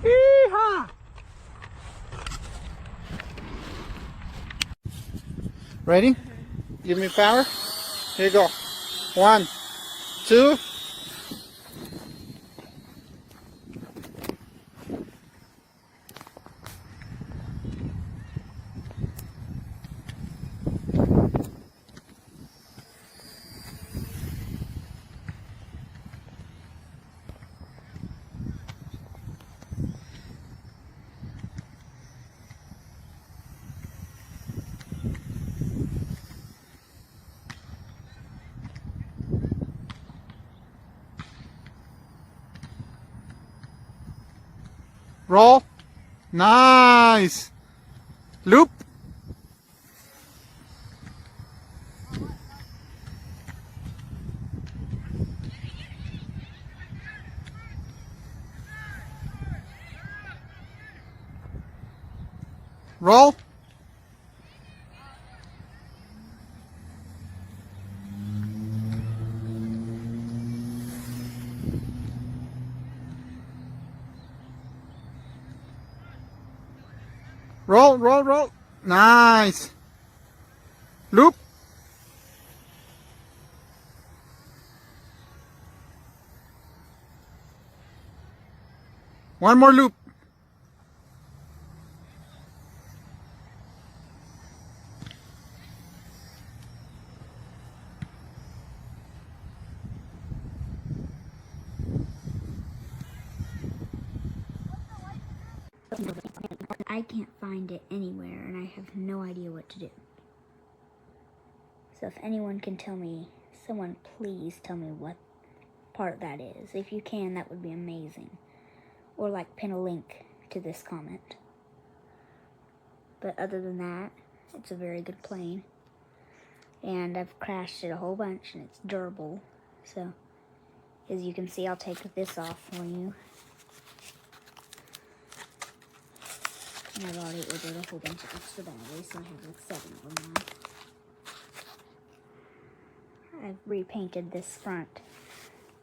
Yeehaw! Ready? Give me power. Here you go. 1, 2. Roll. Nice. Loop. Roll. Roll, roll, roll. Nice. Loop. One more loop. I can't find it anywhere and I have no idea what to do. So if anyone can tell me, someone please tell me what part that is. If you can, that would be amazing. Or like pin a link to this comment. But other than that, it's a very good plane. And I've crashed it a whole bunch and it's durable. So as you can see, I'll take this off for you. And I've already ordered a whole bunch of extra batteries, so I have like 7 of them now. I've repainted this front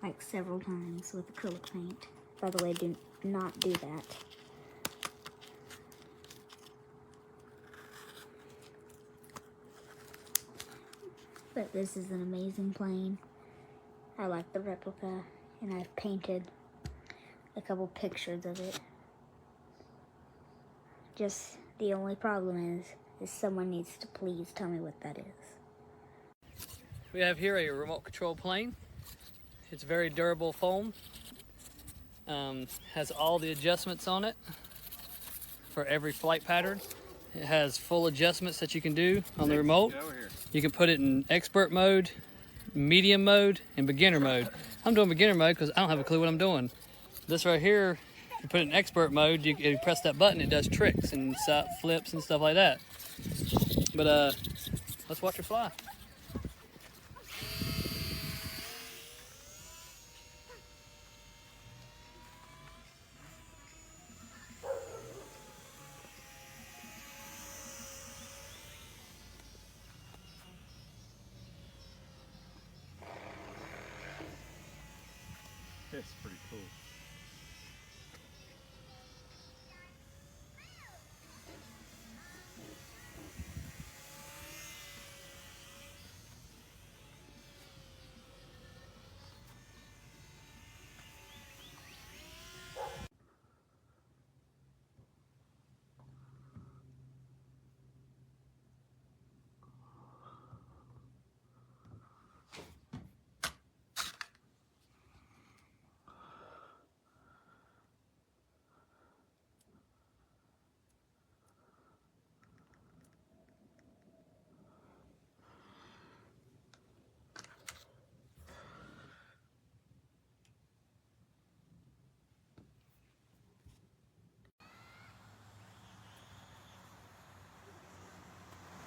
like several times with acrylic paint. By the way, do not do that. But this is an amazing plane. I like the replica, and I've painted a couple pictures of it. Just the only problem is someone needs to please tell me what that is. We have here a remote control plane. It's very durable foam. Has all the adjustments on it for every flight pattern. It has full adjustments that you can do on the remote. You can put it in expert mode, medium mode, and beginner mode. I'm doing beginner mode because I don't have a clue what I'm doing. This right here, you put it in expert mode, you press that button, it does tricks and flips and stuff like that. But let's watch her fly. It's pretty cool.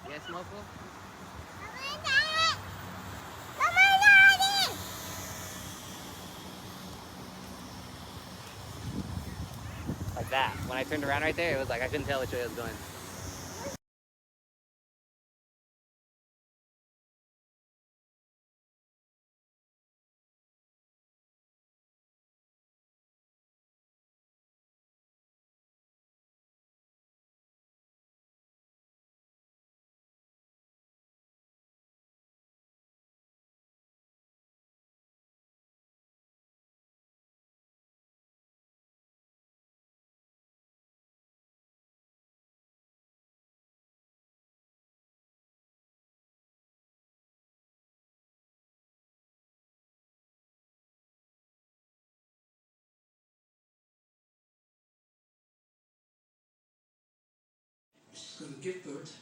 Yes, Moko? Like that. When I turned around right there, it was like I couldn't tell which way I was going. Just gonna get to it.